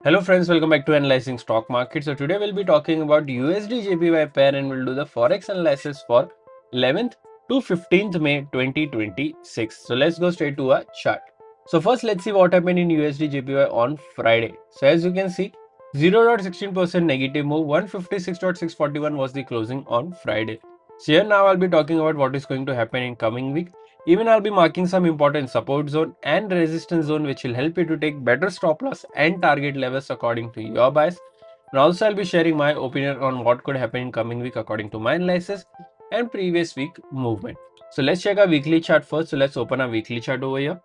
Hello friends, welcome back to Analyzing Stock Market. So today we'll be talking about USD JPY pair and we'll do the Forex analysis for 11th to 15th May 2026. So let's go straight to our chart. So first let's see what happened in USD JPY on Friday. So as you can see, 0.16% negative move, 156.641 was the closing on Friday. So here now I'll be talking about what is going to happen in coming week. Even I'll be marking some important support zone and resistance zone which will help you to take better stop loss and target levels according to your bias. And also I'll be sharing my opinion on what could happen in coming week according to my analysis and previous week movement. So let's check our weekly chart first. So let's open our weekly chart over here.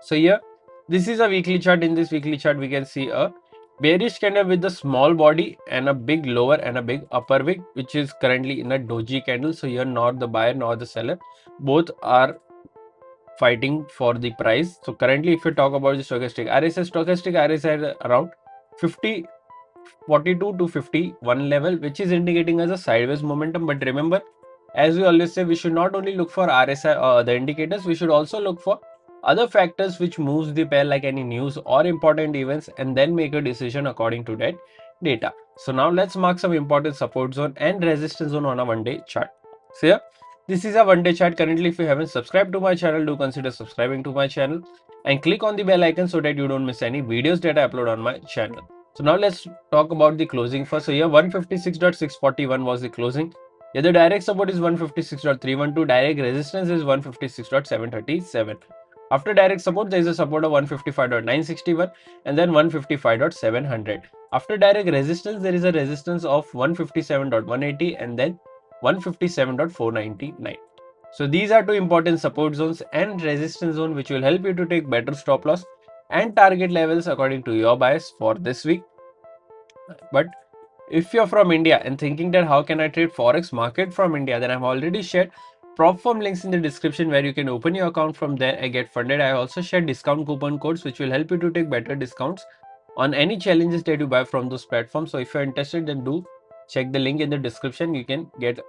So here, this is a weekly chart. In this weekly chart, we can see a bearish candle with a small body and a big lower and a big upper wick, which is currently in a doji candle. So here, not the buyer nor the seller, both are fighting for the price. So currently, if you talk about the stochastic RSI is around 42 to 51 level, which is indicating as a sideways momentum. But remember, as we always say, we should not only look for RSI or other indicators, we should also look for other factors which moves the pair, like any news or important events, and then make a decision according to that data. So now let's mark some important support zone and resistance zone on a one-day chart. So here, this is a one-day chart. Currently, if you haven't subscribed to my channel, do consider subscribing to my channel and click on the bell icon so that you don't miss any videos that I upload on my channel. So now let's talk about the closing first. So here 156.641 was the closing. Here the direct support is 156.312, direct resistance is 156.737. After direct support, there is a support of 155.961 and then 155.700. After direct resistance, there is a resistance of 157.180 and then 157.499. So these are two important support zones and resistance zone which will help you to take better stop loss and target levels according to your bias for this week. But if you're from India and thinking that how can I trade Forex market from India, then I've already shared prop firm links in the description where you can open your account from there and get funded. I also shared discount coupon codes which will help you to take better discounts on any challenges that you buy from those platforms. So if you're interested, then do check the link in the description. You can get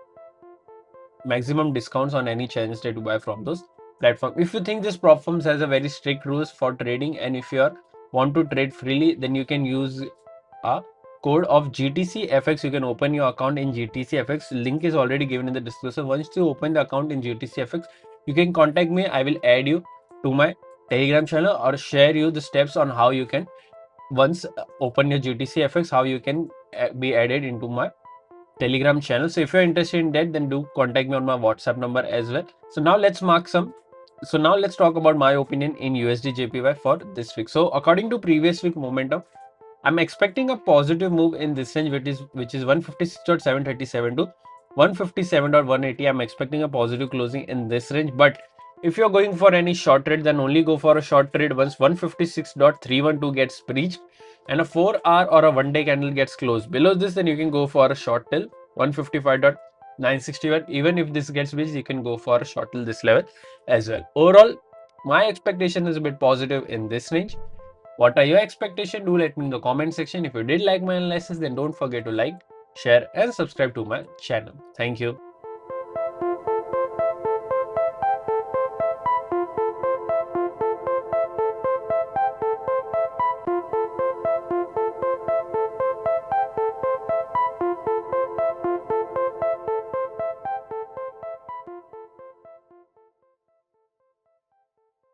maximum discounts on any challenges that you buy from those platforms. If you think this prop firms has a very strict rules for trading, and if you want to trade freely, then you can use a code of GTCFX. You can open your account in GTCFX. Link is already given in the description. Once you open the account in GTCFX, you can contact me. I will add you to my Telegram channel or share you the steps on how you can once open your GTCFX, how you can be added into my Telegram channel. So if you're interested in that, then do contact me on my WhatsApp number as well. So now let's talk about my opinion in USD JPY for this week. So according to previous week momentum, I'm expecting a positive move in this range, which is 156.737 to 157.180. I'm expecting a positive closing in this range. But if you're going for any short trade, then only go for a short trade once 156.312 gets breached and a 4-hour or a one-day candle gets closed. Below this, then you can go for a short till 155.961. Even if this gets breached, you can go for a short till this level as well. Overall, my expectation is a bit positive in this range. What are your expectations? Do let me in the comment section. If you did like my analysis, then don't forget to like, share and subscribe to my channel. Thank you.